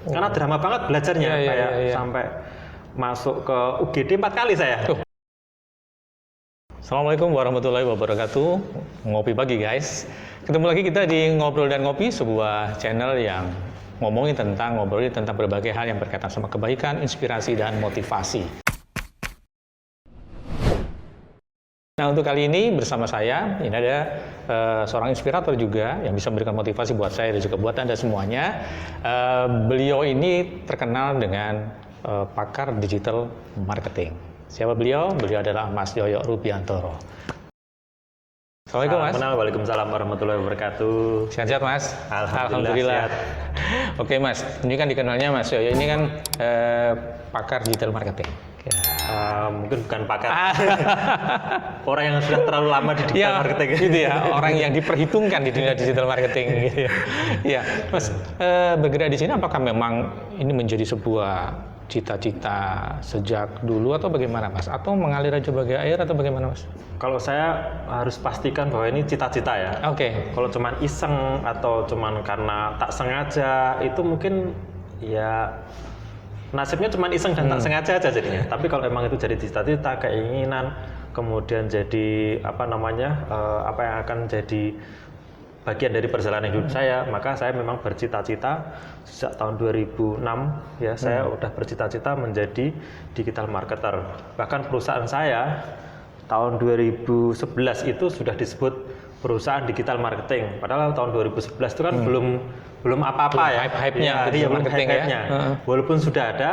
Karena drama banget belajarnya, sampai masuk ke UGD 4 kali saya. Assalamualaikum warahmatullahi wabarakatuh. Ngopi pagi guys. Ketemu lagi kita di Ngobrol dan Ngopi, sebuah channel yang ngobrolin tentang berbagai hal yang berkaitan sama kebaikan, inspirasi, dan motivasi. Nah, untuk kali ini bersama saya, ini ada seorang inspirator juga yang bisa memberikan motivasi buat saya dan juga buat Anda semuanya. Beliau ini terkenal dengan pakar digital marketing. Siapa beliau? Beliau adalah Mas Yoyo Rubiantoro. Assalamualaikum Mas. Waalaikumsalam warahmatullahi wabarakatuh. Sehat-sehat Mas? Alhamdulillah. Sehat. Oke Mas, ini kan dikenalnya Mas Yoyo ini kan pakar digital marketing. Mungkin bukan pakar. Orang yang sudah terlalu lama di digital marketing. Gitu ya, orang yang diperhitungkan di dunia digital marketing. Gitu ya. Ya, Mas, bergerak di sini apakah memang ini menjadi sebuah cita-cita sejak dulu atau bagaimana Mas? Atau mengalir aja bagai air atau bagaimana Mas? Kalau saya harus pastikan bahwa ini cita-cita ya. Oke. Kalau cuman iseng atau cuman karena tak sengaja, itu mungkin ya nasibnya cuma iseng dan tak sengaja aja jadinya. Tapi kalau emang itu jadi cita-cita, keinginan, kemudian jadi apa yang akan jadi bagian dari perjalanan hidup saya, maka saya memang bercita-cita sejak tahun 2006 ya, saya udah bercita-cita menjadi digital marketer. Bahkan perusahaan saya tahun 2011 itu sudah disebut perusahaan digital marketing. Padahal tahun 2011 itu kan belum apa-apa ya, hype-nya marketing ya. Walaupun sudah ada,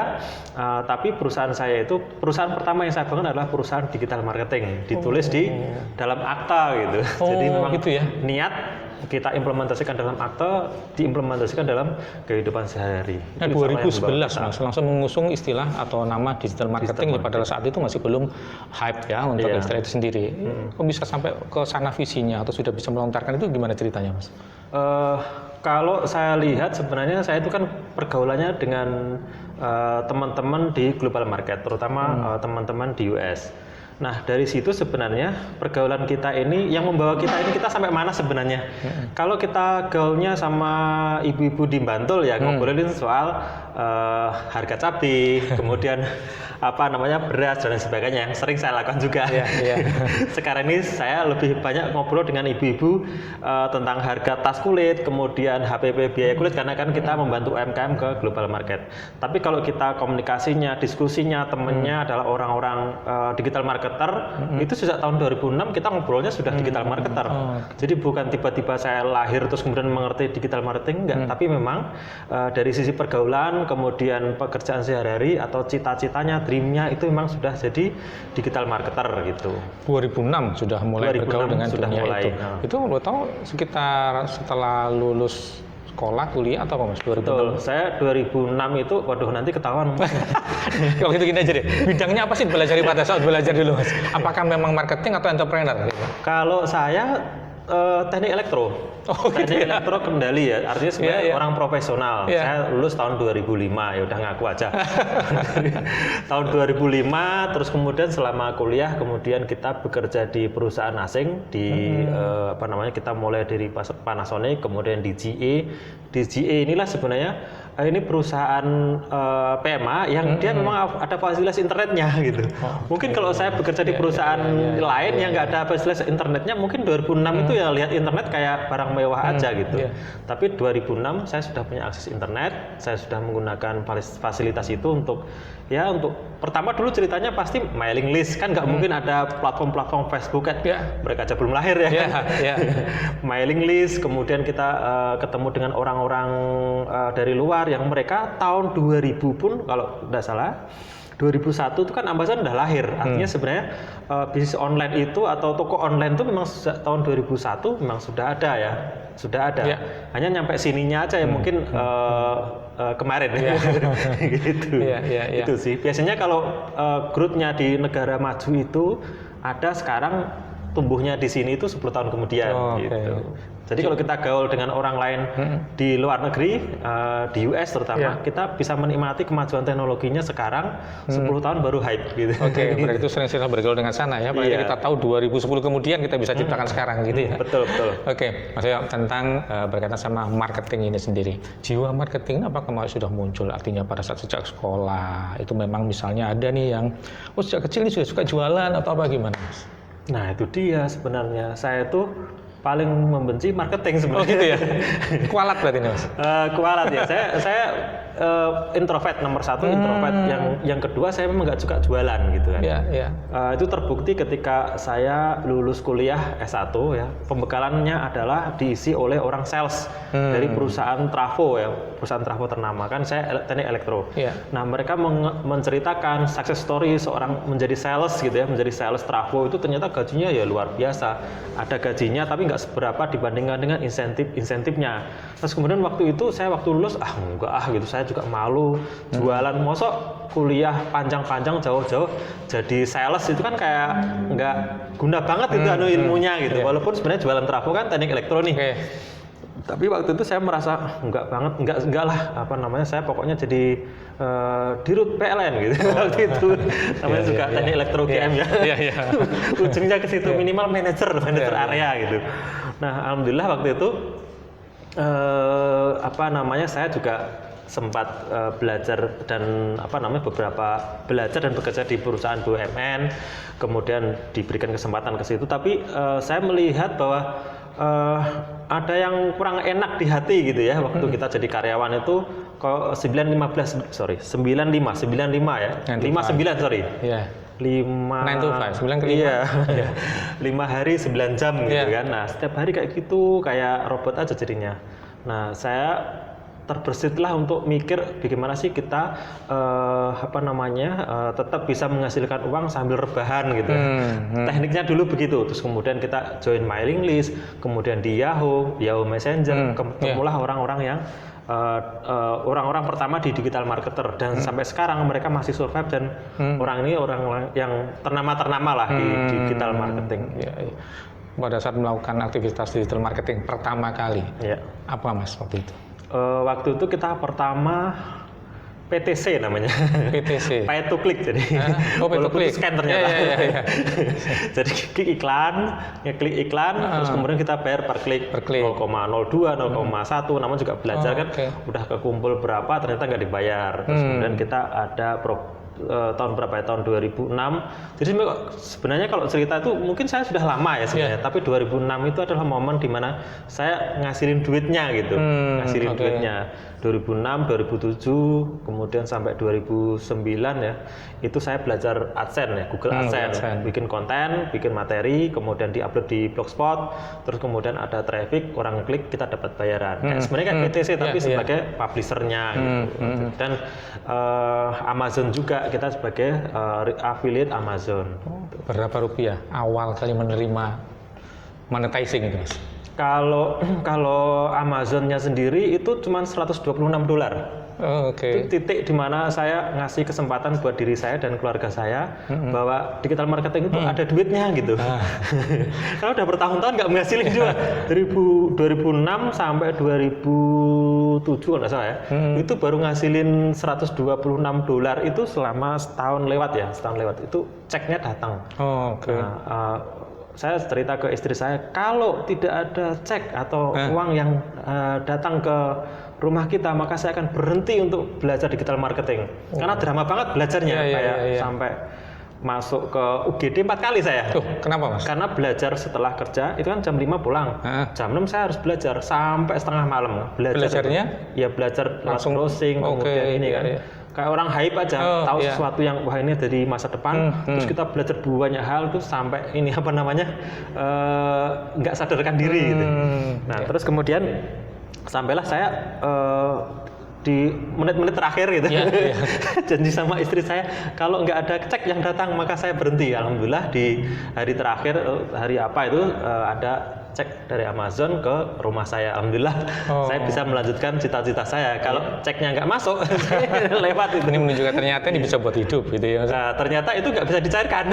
tapi perusahaan saya itu perusahaan pertama yang saya bangun adalah perusahaan digital marketing. Ditulis di dalam akta gitu. Jadi memang gitu ya. Niat kita implementasikan dalam akte, diimplementasikan dalam kehidupan sehari-hari. Nah, 2011 Mas langsung mengusung istilah atau nama digital marketing ya, padahal saat itu masih belum hype ya untuk istilah itu sendiri. Kok bisa sampai ke sana visinya atau sudah bisa melontarkan itu, gimana ceritanya Mas? Kalau saya lihat sebenarnya saya itu kan pergaulannya dengan teman-teman di global market, terutama teman-teman di US. Nah, dari situ sebenarnya pergaulan kita ini yang membawa kita sampai mana sebenarnya. Kalau kita gaulnya sama ibu-ibu di Bantul ya ngobrolin soal harga cabai, kemudian beras dan sebagainya, yang sering saya lakukan juga. Sekarang ini saya lebih banyak ngobrol dengan ibu-ibu tentang harga tas kulit, kemudian HPP biaya kulit, karena kan kita membantu UMKM ke global market. Tapi kalau kita komunikasinya, diskusinya, temennya adalah orang-orang digital marketer, itu sejak tahun 2006 kita ngobrolnya sudah digital marketer. Jadi bukan tiba-tiba saya lahir terus kemudian mengerti digital marketing, enggak. Tapi memang dari sisi pergaulan, kemudian pekerjaan sehari-hari atau cita-citanya, dreamnya itu memang sudah jadi digital marketer gitu. 2006 sudah mulai bergaul dengan dunia itu. Itu lo tahu sekitar setelah lulus sekolah, kuliah atau apa Mas? 2006? Betul, saya 2006 itu, waduh nanti ketahuan. Kalau gitu gini aja deh, bidangnya apa sih belajar pada saat belajar dulu Mas? Apakah memang marketing atau entrepreneur? Kalau saya teknik elektro. Teknik elektro kendali ya, artinya sebenarnya orang profesional. Saya lulus tahun 2005, ya udah ngaku aja. Tahun 2005, terus kemudian selama kuliah, kemudian kita bekerja di perusahaan asing, di kita mulai dari Panasonic, kemudian di GE. Di GE inilah sebenarnya ini perusahaan PMA yang dia memang ada fasilitas internetnya gitu. Mungkin kalau saya bekerja di perusahaan lain yang nggak ada fasilitas internetnya, mungkin 2006 itu ya lihat internet kayak barang mewah aja gitu. Tapi 2006 saya sudah punya akses internet, saya sudah menggunakan fasilitas itu untuk pertama dulu ceritanya pasti mailing list, kan nggak mungkin ada platform-platform Facebook kan, mereka aja belum lahir ya. Mailing list, kemudian kita ketemu dengan orang-orang dari luar yang mereka tahun 2000 pun kalau tidak salah 2001 itu kan Amazon udah lahir. Artinya sebenarnya bisnis online itu atau toko online itu memang sejak tahun 2001 memang sudah ada ya. Sudah ada. Hanya nyampe sininya aja ya mungkin kemarin gitu. Itu sih. Biasanya kalau growth-nya di negara maju itu ada sekarang tumbuhnya di sini itu 10 tahun kemudian gitu. Jadi kalau kita gaul dengan orang lain di luar negeri, di US terutama, kita bisa menikmati kemajuan teknologinya sekarang 10 tahun baru hype gitu. Oke, berarti itu sering-sering bergaul dengan sana ya. Berarti kita tahu 2010 kemudian kita bisa ciptakan sekarang gitu ya. Betul. Oke, Mas Yo, tentang berkaitan sama marketing ini sendiri. Jiwa marketing apakah sudah muncul? Artinya pada saat sejak sekolah itu memang misalnya ada nih yang sejak kecil ini sudah suka jualan atau apa gimana, Mas? Nah, itu dia sebenarnya. Saya tuh paling membenci marketing sebenarnya. Oh gitu ya. Kualat berarti nih, Mas. Kualat ya. Saya introvert nomor 1, introvert. Yang kedua saya memang nggak suka jualan gitu kan. Iya. Itu terbukti ketika saya lulus kuliah S1 ya. Pembekalannya adalah diisi oleh orang sales dari perusahaan trafo ya, perusahaan trafo ternama kan. Saya teknik elektro. Nah, mereka menceritakan success story seorang menjadi sales gitu ya, menjadi sales trafo itu ternyata gajinya ya luar biasa. Ada gajinya tapi nggak seberapa dibandingkan dengan insentifnya. Terus kemudian waktu lulus enggak gitu, saya juga malu jualan, mosok kuliah panjang-panjang jauh-jauh jadi sales itu kan kayak nggak guna banget itu ilmunya gitu. Walaupun sebenarnya jualan trafo kan teknik elektro nih. Tapi waktu itu saya merasa enggak lah, saya pokoknya jadi dirut PLN gitu. Waktu itu namanya juga teknik elektro GM ya. Ujungnya ke situ, minimal manajer area gitu. Nah, alhamdulillah waktu itu saya juga sempat belajar dan belajar dan bekerja di perusahaan BUMN, kemudian diberikan kesempatan ke situ. Tapi saya melihat bahwa ada yang kurang enak di hati gitu ya waktu kita jadi karyawan itu. Kalau 95 ya. 59 sorry. 9 to 5, 9 ke 5. Iya. 5 hari 9 jam gitu kan. Nah, setiap hari kayak gitu, kayak robot aja jadinya. Nah, saya terbersitlah untuk mikir bagaimana sih kita tetap bisa menghasilkan uang sambil rebahan gitu. Tekniknya dulu begitu. Terus kemudian kita join mailing list, kemudian di Yahoo Messenger, ketemulah orang-orang yang orang-orang pertama di digital marketer dan sampai sekarang mereka masih survive dan orang yang ternama lah di digital marketing. Pada saat melakukan aktivitas digital marketing pertama kali, apa Mas waktu itu? Waktu itu kita pertama PTC namanya. PTC. Pay to click jadi. Pay to click. Scan ternyata. Jadi klik iklan, terus kemudian kita bayar per klik. 0,02, 0,1, namun juga belajar kan udah kekumpul berapa ternyata nggak dibayar. Terus kemudian kita ada tahun berapa ya, tahun 2006. Jadi sebenarnya kalau cerita itu mungkin saya sudah lama ya sebenarnya, tapi 2006 itu adalah momen di mana saya ngasilin duitnya gitu. Duitnya 2006, 2007, kemudian sampai 2009 ya. Itu saya belajar AdSense ya, Google AdSense. Bikin konten, bikin materi, kemudian diupload di Blogspot, terus kemudian ada traffic, orang klik, kita dapat bayaran. Sebenarnya kayak PTC tapi sebagai publishernya gitu. Dan Amazon juga, kita sebagai affiliate Amazon. Berapa rupiah awal kali menerima monetizing itu, Mas? Kalau Amazonnya sendiri itu cuma $126. Itu titik di mana saya ngasih kesempatan buat diri saya dan keluarga saya bahwa digital marketing itu ada duitnya gitu. Kalau udah bertahun-tahun nggak menghasilin juga. 2006 sampai 2007 kalau nggak salah ya, itu baru ngasilin $126 itu selama setahun lewat. Itu ceknya datang. Saya cerita ke istri saya, kalau tidak ada cek atau uang yang datang ke rumah kita, maka saya akan berhenti untuk belajar digital marketing. Karena drama banget belajarnya, sampai masuk ke UGD 4 kali saya. Kenapa Mas? Karena belajar setelah kerja, itu kan jam 5 pulang. Jam 6 saya harus belajar sampai setengah malam. Belajarnya? Ya belajar langsung browsing, kemudian ini kan. Kayak orang hype aja, tahu sesuatu yang wah ini dari masa depan, terus kita belajar banyak hal tuh sampai ini nggak sadarkan diri gitu. Nah terus kemudian sampailah saya di menit-menit terakhir gitu, janji sama istri saya kalau nggak ada cek yang datang maka saya berhenti. Alhamdulillah di hari terakhir, hari apa itu ada cek dari Amazon ke rumah saya. Alhamdulillah saya bisa melanjutkan cita-cita saya. Kalau ceknya nggak masuk, saya lewat itu. Ini menunjukkan ternyata ini bisa buat hidup gitu ya. Nah, ternyata itu nggak bisa dicairkan.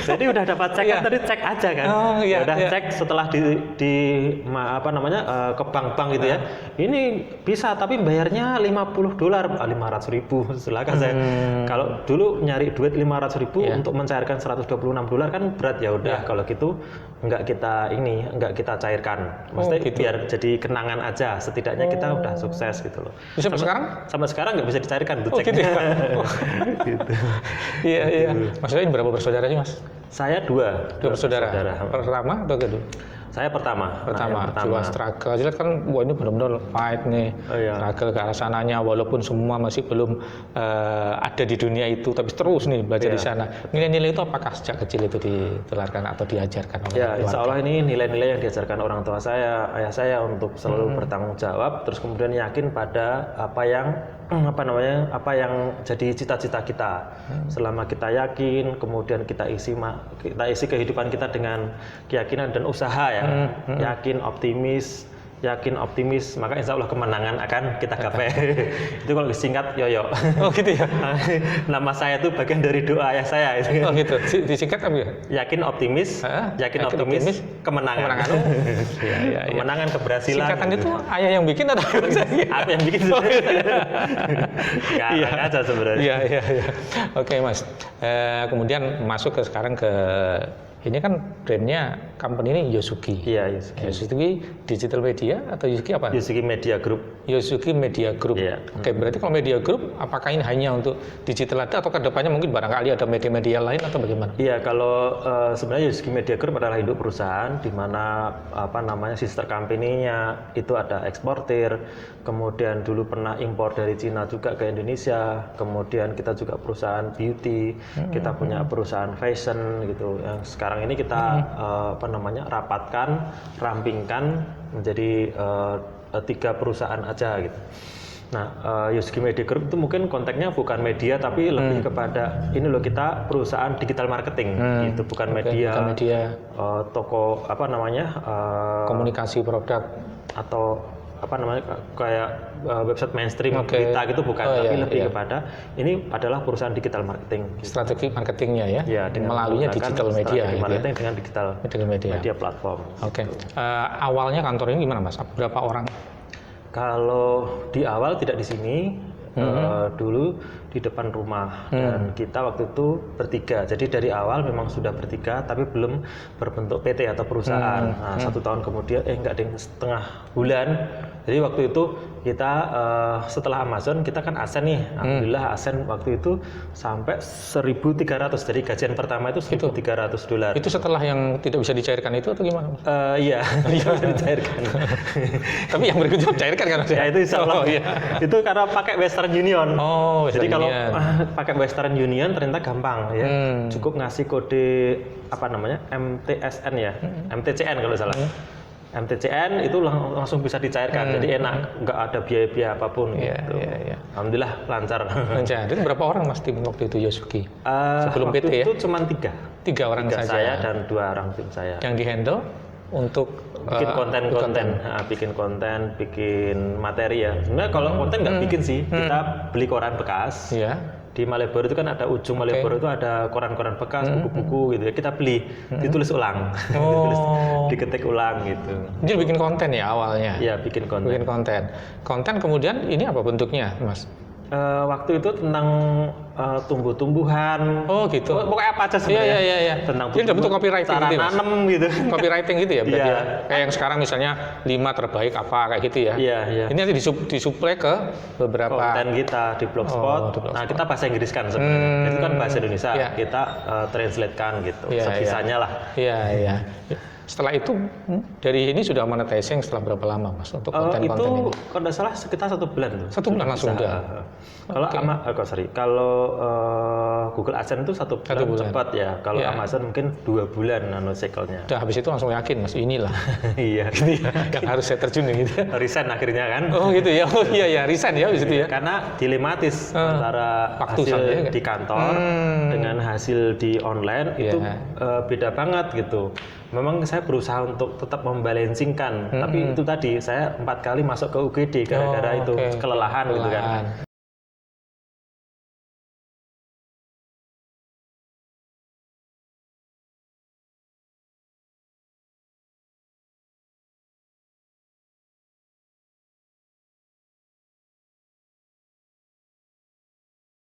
Jadi udah dapat cek kan tadi cek aja kan. Udah cek setelah ke bank-bank gitu ya. Ini bisa tapi bayarnya $50, $500.000. Silakan saya. Kalau dulu nyari duit $500.000 untuk mencairkan $126 kan berat ya udah kalau gitu nggak kita cairkan. Maksudnya biar jadi kenangan aja. Setidaknya kita udah sukses gitu loh. Sampai sekarang nggak bisa dicairkan tuh ceknya. Gitu ya? Gitu. Iya. Maksudnya berapa bersaudara sih Mas? Saya dua bersaudara. Pertama atau kedua? Saya pertama. Coba struggle. Jelas kan, wah ini benar-benar fight nih. Struggle ke arah sananya, walaupun semua masih belum ada di dunia itu, tapi terus nih belajar di sana. Nilai-nilai itu apakah sejak kecil itu ditularkan atau diajarkan oleh keluarga? Insya Allah ini nilai-nilai yang diajarkan orang tua saya, ayah saya untuk selalu bertanggung jawab, terus kemudian yakin pada apa yang jadi cita-cita kita. Selama kita yakin, kemudian kita isi kehidupan kita dengan keyakinan dan usaha ya. Yakin, optimis, maka insya Allah kemenangan akan kita gapai. Itu kalau disingkat Yoyo. Oh gitu ya. Nama saya itu bagian dari doa ayah saya. Oh gitu. Disingkat apa ya? Yakin optimis, kemenangan. Iya. Kemenangan, keberhasilan. Singkatan itu ayah yang bikin atau apa yang bikin? Iya aja sebenarnya. Iya. Oke Mas. Kemudian masuk sekarang ke ini kan brandnya company ini Yosuki. Iya, Yosuki Digital Media atau Yosuki apa? Yosuki Media Group. Yosuki Media Group. Iya. Oke, berarti kalau Media Group, apakah ini hanya untuk digital atau ke depannya mungkin barangkali ada media-media lain atau bagaimana? Iya, kalau sebenarnya Yosuki Media Group adalah induk perusahaan di mana sister company-nya itu ada eksportir, kemudian dulu pernah impor dari Cina juga ke Indonesia, kemudian kita juga perusahaan beauty, kita punya perusahaan fashion gitu. Yang sekarang ini kita rapatkan, rampingkan menjadi 3 perusahaan aja gitu. Nah, Yosuki Media Group itu mungkin konteksnya bukan media tapi lebih kepada ini loh, kita perusahaan digital marketing gitu, bukan media. Toko komunikasi produk atau kayak website mainstream berita gitu bukan, tapi lebih kepada ini adalah perusahaan digital marketing. Strategi marketingnya ya? Ya, melaluinya digital media. Marketing dengan digital media platform. Oke. Awalnya kantor ini gimana Mas? Berapa orang? Kalau di awal tidak di sini, dulu di depan rumah dan kita waktu itu bertiga. Jadi dari awal memang sudah bertiga, tapi belum berbentuk PT atau perusahaan. Nah, 1 tahun kemudian, setengah bulan. Jadi waktu itu kita setelah Amazon kita kan Asen nih. Alhamdulillah Asen waktu itu sampai 1.300. Jadi gajian pertama itu $1.300. Itu setelah yang tidak bisa dicairkan itu atau gimana? Iya, bisa dicairkan. Tapi yang berikutnya dicairkan kan? Ya itu insya Allah. Itu karena pakai Western Union. Jadi kalau pakai Western Union ternyata gampang ya. Cukup ngasih kode MTSN ya, MTCN kalau salah. MTCN itu langsung bisa dicairkan, jadi enak, nggak ada biaya-biaya apapun. Gitu. Alhamdulillah lancar. Itu berapa orang Mas tim waktu itu Yosuki? Sebelum PT ya? Itu cuma 3 orang saja. Saya dan 2 orang tim saya. Yang dihandle untuk bikin konten, bikin materi ya. Sebenarnya kalau konten nggak bikin sih, kita beli koran bekas. Di Malioboro itu kan ada ujung Malioboro itu ada koran-koran bekas, buku-buku gitu ya. Kita beli, ditulis ulang, diketik ulang gitu. Jadi bikin konten ya awalnya? Iya, bikin konten. Konten kemudian ini apa bentuknya, Mas? Waktu itu tentang tumbuh-tumbuhan. Oh gitu. Pokoknya apa aja sebenarnya. Iya. Tentang jadi bentuk copywriting gitu. Cara nanem gitu. Copywriting gitu ya berarti. Kayak yang sekarang misalnya 5 terbaik apa kayak gitu ya. Iya. Ini nanti disuplai ke beberapa konten kita di Blogspot. Nah, kita bahasa Inggris kan sebenarnya. Itu kan bahasa Indonesia. Kita translate-kan gitu. Sebisanya lah. Iya. Setelah itu dari ini sudah monetizing setelah berapa lama Mas untuk konten-konten ini? Itu kalau tidak salah sekitar 1 bulan tuh. 1 bulan langsung udah. Kalau Google AdSense itu 1 bulan cepat ya. Kalau Amazon mungkin 2 bulan cycle-nya. Udah habis itu langsung yakin Mas, inilah. Iya. Yang harus saya terjun gitu. Resign akhirnya kan. Oh gitu ya. Oh iya resign ya habis itu ya. Karena dilematis antara hasil di kantor dengan hasil di online itu beda banget gitu. memang saya berusaha untuk tetap membalancingkan, tapi itu tadi saya 4 kali masuk ke UGD gara-gara itu kelelahan gitu kan.